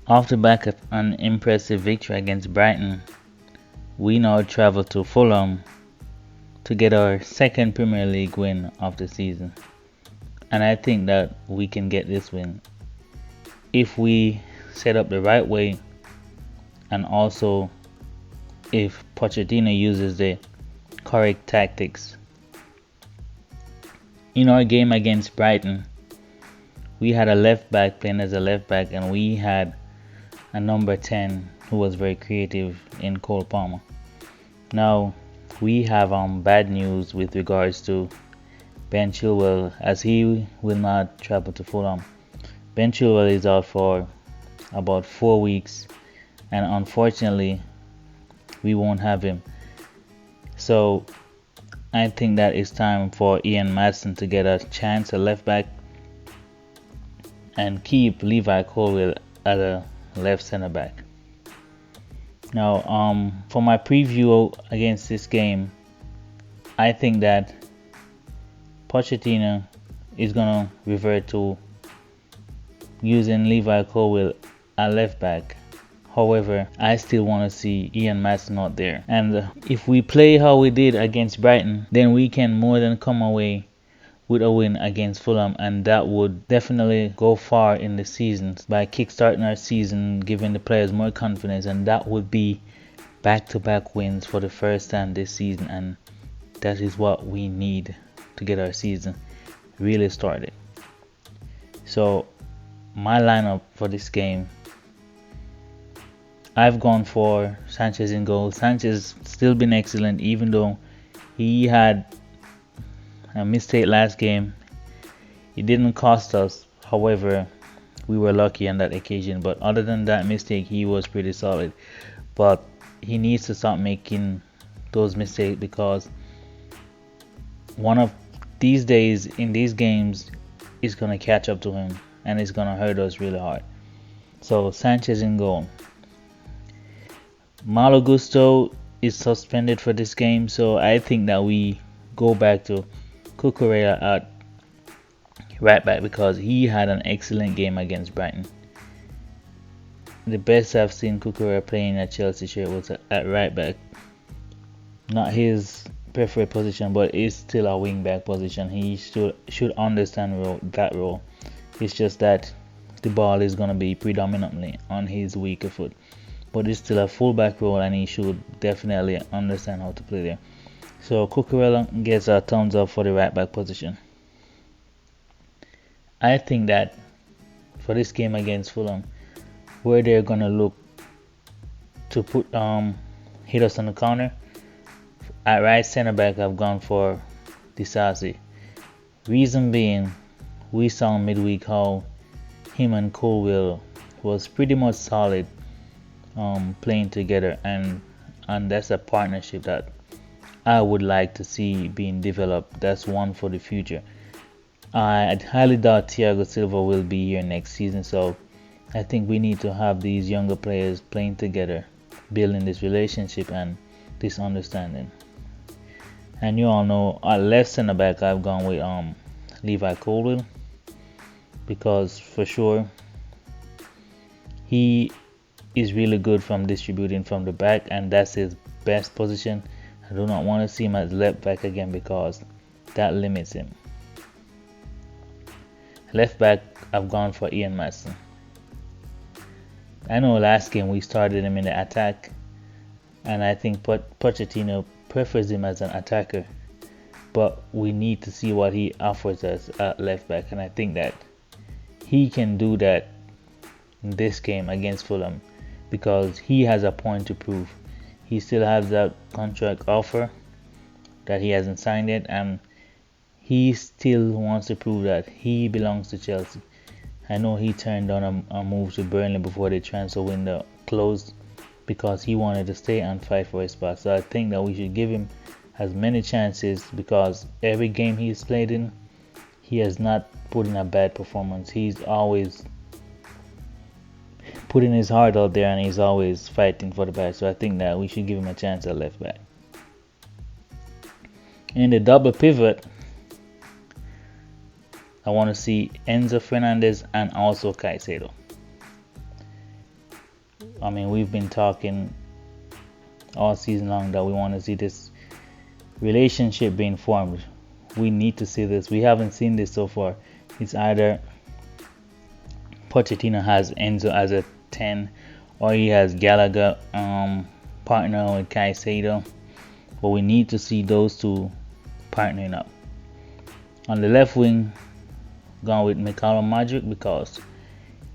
Off the back of an impressive victory against Brighton, we now travel to Fulham to get our second Premier League win of the season. And I think that we can get this win if we set up the right way, and also if Pochettino uses the correct tactics. In our game against Brighton, we had a left back playing as a left back, and we had a number 10 who was very creative in Cole Palmer. Now, we have bad news with regards to Ben Chilwell, as he will not travel to Fulham. Ben Chilwell is out for about 4 weeks, and unfortunately, we won't have him. So, I think that it's time for Ian Maddison to get a chance at left back and keep Levi Colwill as a left center back. Now, for my preview against this game, I think that Pochettino is gonna revert to using Levi Colwill at left back. However, I still want to see Ian Maddison out there. And if we play how we did against Brighton, then we can more than come away with a win against Fulham, and that would definitely go far in the season by kickstarting our season, giving the players more confidence, and that would be back-to-back wins for the first time this season, and that is what we need to get our season really started. So my lineup for this game, I've gone for Sanchez in goal. Sanchez still been excellent, even though he had a mistake last game. It didn't cost us, however, we were lucky on that occasion. But other than that mistake, he was pretty solid. But he needs to stop making those mistakes, because one of these days in these games is going to catch up to him, and it's going to hurt us really hard. So Sanchez in goal. Malo Gusto is suspended for this game, so I think that we go back to Cucurella at right back, because he had an excellent game against Brighton. The best I've seen Cucurella playing at Chelsea shirt was at right back. Not his preferred position, but it's still a wing back position. He should understand that role. It's just that the ball is going to be predominantly on his weaker foot. But it's still a fullback role, and he should definitely understand how to play there. So Cucurella gets a thumbs up for the right back position. I think that for this game against Fulham, where they're gonna look to put hit us on the counter, at right center back I've gone for Disasi. Reason being, we saw midweek how him and Colwill was pretty much solid playing together, and that's a partnership that I would like to see being developed. That's one for the future. I highly doubt Thiago Silva will be here next season, so I think we need to have these younger players playing together, building this relationship and this understanding. And you all know, at left center back I've gone with Levi Colwill, because for sure he is really good from distributing from the back, and that's his best position. I do not want to see him as left back again, because that limits him. Left back, I've gone for Ian Maddison. I know last game we started him in the attack, and I think Pochettino prefers him as an attacker, but we need to see what he offers us at left back, and I think that he can do that in this game against Fulham, because he has a point to prove. He still has that contract offer that he hasn't signed yet, and he still wants to prove that he belongs to Chelsea. I know he turned down a move to Burnley before the transfer window closed, because he wanted to stay and fight for his spot. So I think that we should give him as many chances, because every game he's played in, he has not put in a bad performance. He's always putting his heart out there, and he's always fighting for the back. So I think that we should give him a chance at left back. In the double pivot, I want to see Enzo Fernandez and also Caicedo. I mean, we've been talking all season long that we want to see this relationship being formed. We need to see this. We haven't seen this so far. It's either Pochettino has Enzo as a 10, or he has Gallagher partner with Caicedo. But we need to see those two partnering up. On the left wing, gone with Mykhailo Mudryk because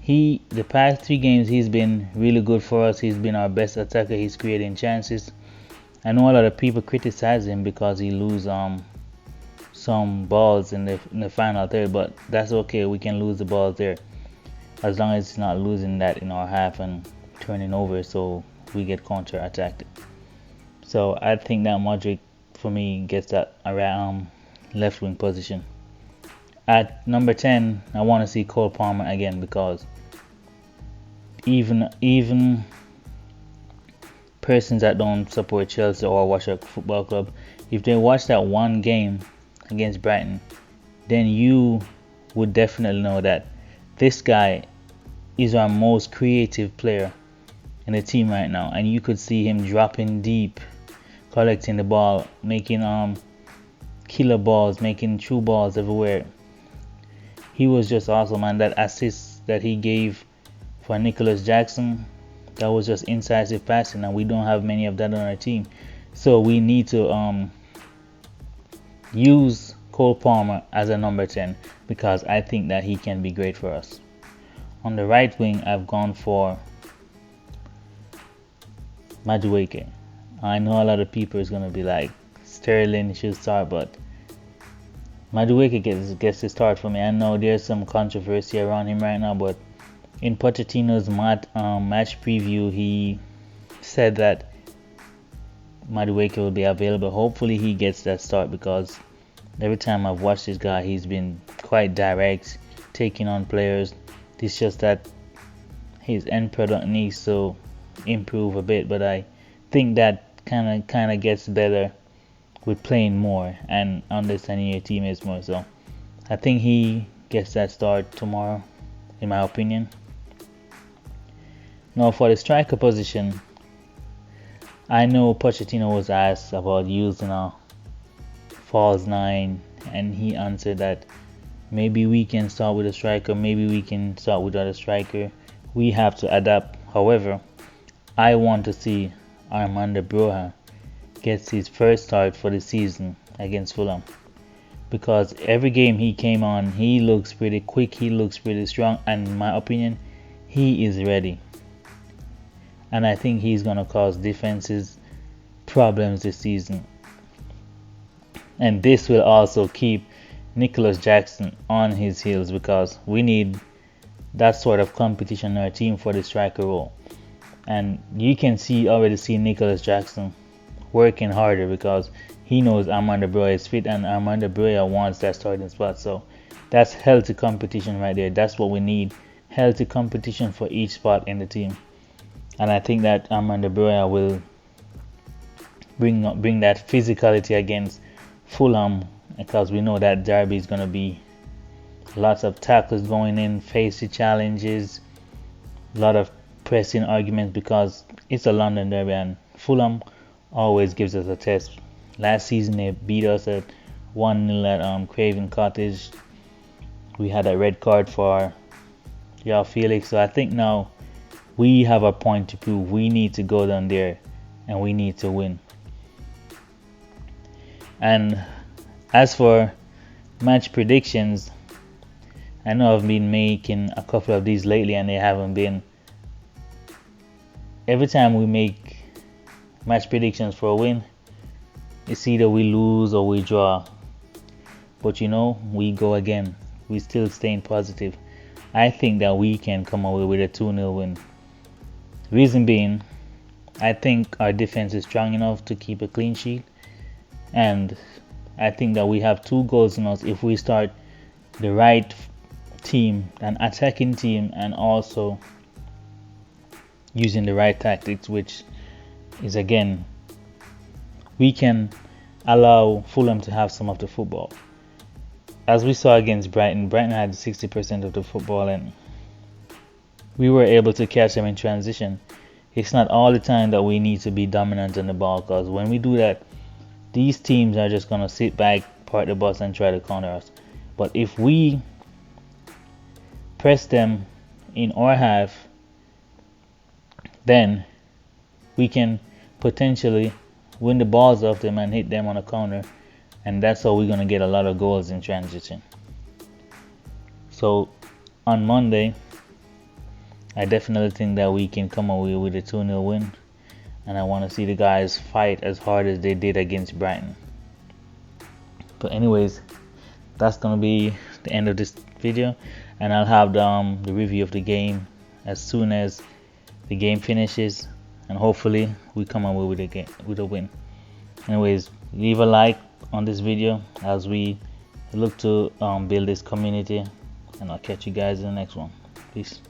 the past 3 games he's been really good for us. He's been our best attacker. He's creating chances. I know a lot of people criticize him because he lose some balls in the final third, but that's okay. We can lose the balls there as long as it's not losing that in our half and turning over, so we get counter attacked. So I think that Mudryk for me gets that around left wing position. At number 10, I want to see Cole Palmer again because even persons that don't support Chelsea or watch a football club, if they watch that one game against Brighton, then you would definitely know that this guy is our most creative player in the team right now, and you could see him dropping deep, collecting the ball, making killer balls, making true balls everywhere. He was just awesome, and that assist that he gave for Nicholas Jackson, that was just incisive passing, and we don't have many of that on our team. So we need to use Cole Palmer as a number 10 because I think that he can be great for us. On the right wing, I've gone for Madueke. I know a lot of people is going to be like, Sterling should start, but Madueke gets the start for me. I know there's some controversy around him right now, but in Pochettino's match preview, he said that Madueke will be available. Hopefully he gets that start because every time I've watched this guy, he's been quite direct, taking on players. It's just that his end product needs to improve a bit, but I think that kind of gets better with playing more and understanding your teammates more. So I think he gets that start tomorrow, in my opinion. Now for the striker position, I know Pochettino was asked about using a false 9, and he answered that maybe we can start with a striker, maybe we can start without a striker. We have to adapt. However, I want to see Armando Broja gets his first start for the season against Fulham because every game he came on, he looks pretty quick, he looks pretty strong, and in my opinion, he is ready. And I think he's going to cause defenses problems this season. And this will also keep Nicholas Jackson on his heels because we need that sort of competition in our team for the striker role. And you can already see Nicholas Jackson working harder because he knows Armando Broja is fit and Armando Broja wants that starting spot. So that's healthy competition right there. That's what we need. Healthy competition for each spot in the team. And I think that Armando Broja will bring that physicality against Fulham because we know that derby is going to be lots of tackles going in, facing challenges, a lot of pressing arguments because it's a London derby and Fulham always gives us a test. Last season they beat us at 1-0 at Craven Cottage. We had a red card for Joao Felix, so I think now we have a point to prove. We need to go down there and we need to win. And as for match predictions, I know I've been making a couple of these lately and they haven't been. Every time we make match predictions for a win, it's either we lose or we draw. But we go again. We still staying positive. I think that we can come away with a 2-0 win. Reason being, I think our defense is strong enough to keep a clean sheet. And I think that we have 2 goals in us if we start the right team, an attacking team, and also using the right tactics, which is again, we can allow Fulham to have some of the football. As we saw against Brighton had 60% of the football and we were able to catch them in transition. It's not all the time that we need to be dominant on the ball, because when we do that, these teams are just gonna sit back, park the bus, and try to counter us. But if we press them in our half, then we can potentially win the balls off them and hit them on a counter, and that's how we're gonna get a lot of goals in transition. So on Monday, I definitely think that we can come away with a 2-0 win, and I want to see the guys fight as hard as they did against Brighton. But anyways, that's gonna be the end of this video, and I'll have the review of the game as soon as the game finishes, and hopefully we come away with a win. Anyways, leave a like on this video as we look to build this community, and I'll catch you guys in the next one. Peace.